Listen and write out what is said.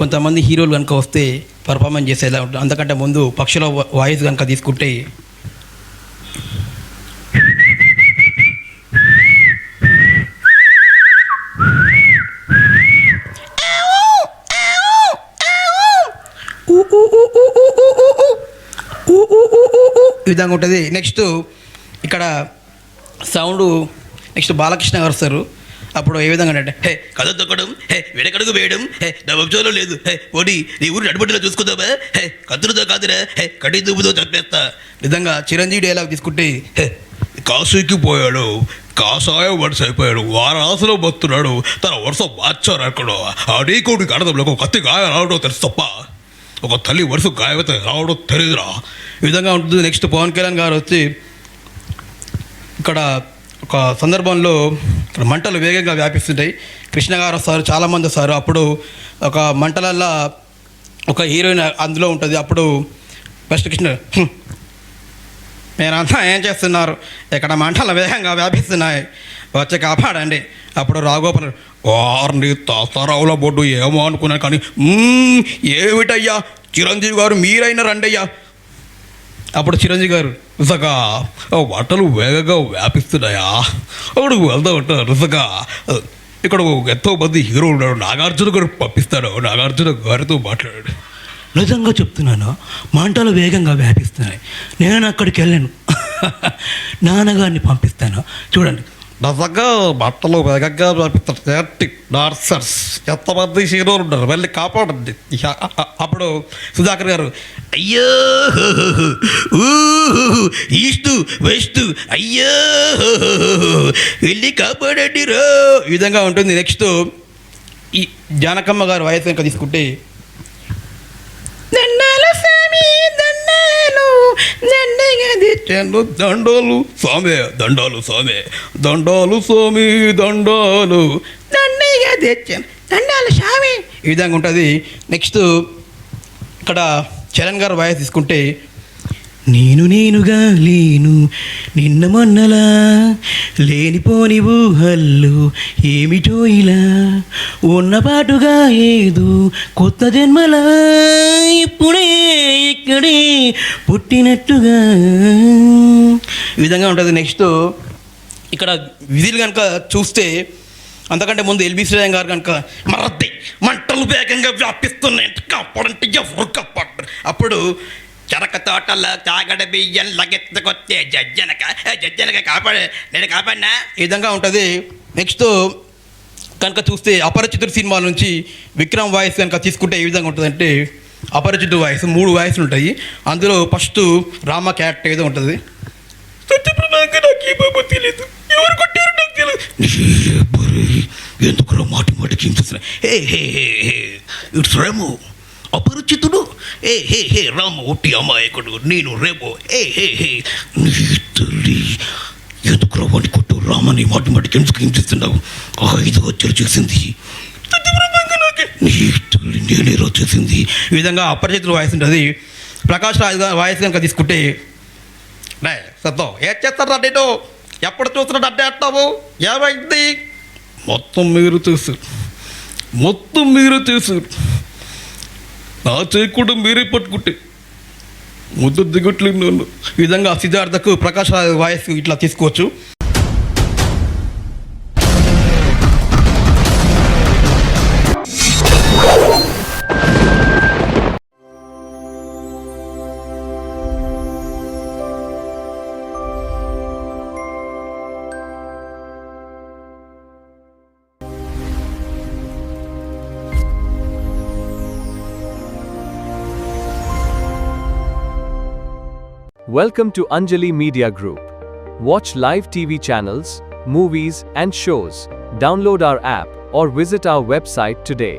కొంతమంది హీరోలు కనుక వస్తే పర్ఫార్మెన్స్ చేసేలా ఉంటుంది. అంతకంటే ముందు పక్షుల వాయిస్ కనుక తీసుకుంటే ఈ విధంగా ఉంటుంది. నెక్స్ట్ ఇక్కడ సౌండ్ నెక్స్ట్ బాలకృష్ణ గారు వస్తారు. అప్పుడు ఏ విధంగా అంటే హే కథ తొక్కడం, హే వెనకడుగు వేయడం, హే నా వంశంలో లేదు, హే పోటీ నీ ఊరు నడుబడిలో చూసుకుందామా, హే కత్తులతో కాదురా, హే కటి దుబ్బుతో చంపేస్తా. విధంగా చిరంజీవి డైలాగ్ తీసుకుంటే హే కాశీకి పోయాడు, కాషాయం వరుస అయిపోయాడు, వారాసులో బతున్నాడు, తన వరుస మార్చారు అక్కడ అడీకోడి కడదంలో ఒక కత్తి గాయం రావడం తెలుసు తప్ప ఒక తల్లి వరుస గాయమైతే రావడం తెలియదురా. ఈ విధంగా ఉంటుంది. నెక్స్ట్ పవన్ కళ్యాణ్ గారు వచ్చి ఇక్కడ ఒక సందర్భంలో ఇక్కడ మంటలు వేగంగా వ్యాపిస్తుంటాయి. కృష్ణ గారు వస్తారు, చాలామంది వస్తారు. అప్పుడు ఒక మంటలల్లో ఒక హీరోయిన్ అందులో ఉంటుంది. అప్పుడు ఫస్ట్ కృష్ణ మీరంతా ఏం చేస్తున్నారు, ఇక్కడ మంటలు వేగంగా వ్యాపిస్తున్నాయి, వచ్చి కాపాడండి. అప్పుడు రాఘోపాల్ వారిని తాతారావుల బొడ్డు ఏమో అనుకున్నాను కానీ ఏమిటయ్యా చిరంజీవి గారు మీరైనా రండి అయ్యా. అప్పుడు చిరంజీవి గారు రుసగా బట్టలు వేగంగా వ్యాపిస్తున్నాయా, అప్పుడు వెళ్తా ఉంటారు రుసగా. ఇక్కడ ఎంతో మంది హీరో ఉన్నాడు, నాగార్జున గారు పంపిస్తాడు, నాగార్జున గారితో మాట్లాడాడు. నిజంగా చెప్తున్నాను, మంటలు వేగంగా వ్యాపిస్తున్నాయి, నేను అక్కడికి వెళ్ళాను, నాన్నగారిని పంపిస్తాను. చూడండి నిజంగా బట్టలు వేగంగా వ్యాపిస్తాయి, డాన్సర్స్ ఎంతమంది హీరోలు ఉన్నారు, వెళ్ళి కాపాడండి. అప్పుడు సుధాకర్ గారు అయ్యో ఈస్ట్ వెస్ట్ అయ్యో వెళ్ళి కాపాడండి రో. ఈ విధంగా ఉంటుంది. నెక్స్ట్ ఈ జానకమ్మ గారు వయసు ఇంకా తీసుకుంటే దండాలు స్వామి దండాలు దండగా తెచ్చాను దండాలు స్వామి దండాలు స్వామి దండాలు స్వామి దండాలు దండగా తెచ్చాను దండాలు స్వామి. ఈ విధంగా ఉంటుంది. నెక్స్ట్ ఇక్కడ చరణ్ గారు వాయిస్ తీసుకుంటే నేనుగా లేను నిన్న మొన్నలా లేనిపోని ఊహల్లో ఏమిటో ఇలా ఉన్నపాటుగా ఏదో కొత్త జన్మలా ఇప్పుడే ఇక్కడే పుట్టినట్టుగా. ఈ విధంగా ఉంటుంది. నెక్స్ట్ ఇక్కడ విధులు కనుక చూస్తే అంతకంటే ముందు ఎల్బీ శ్రీరామ్ గారు కనుక మరద్ది మంటలు వేగంగా వ్యాపిస్తున్నాయి కాపాడంటే ఎవరు కాపాడరు. అప్పుడు చెరక తోటల్లో తాగడ బియ్యం లగెత్తుకొచ్చే జజ్జనక కాపాడే నేను కాపాడినా. ఈ విధంగా ఉంటుంది. నెక్స్ట్ కనుక చూస్తే అపరిచితుడు సినిమా నుంచి విక్రమ్ వాయిస్ కనుక తీసుకుంటే ఏ విధంగా ఉంటుందంటే అపరిచితుడు వాయిస్ 3 వాయిస్లు ఉంటాయి. అందులో ఫస్ట్ రామ క్యారెక్టర్ ఏదో ఉంటుంది. తెలియదు ఎవరు కొట్టారు నాకు తెలియదు ఎందుకు మాటి మాటికి హే హే హే ఇట్స్ రేమో అపరిచితుడు ఏ హే హే రాము ఒట్టి అమాయకుడు నేను రేమో ఏ హే హే తల్లి ఎందుకు రావని కొట్టు రామని మాటి మాటికి ఎందుకు హింసిస్తున్నావు 5వ వచ్చారు చేసింది నేనే రోజు చేసింది. ఈ విధంగా అపరిచితుడు వాయిస్ ఉంటుంది. ప్రకాష్ రాజ్ వాయిస్ కనుక తీసుకుంటే సత్తో ఏం చేస్తారా నేను ఎప్పుడు చూస్తున్నాడు అడ్డే అంటావు ఏమైంది మొత్తం మీరు చేశారు నా చేయకుండా మీరే పట్టుకుంటే ముద్దు దిగట్లేదు నన్ను. ఈ విధంగా సిద్ధార్థకు ప్రకాష్ రాజ్ వాయిస్ ఇట్లా తీసుకోవచ్చు. Welcome to Anjali Media Group. Watch live TV channels, movies, and shows. Download our app or visit our website today.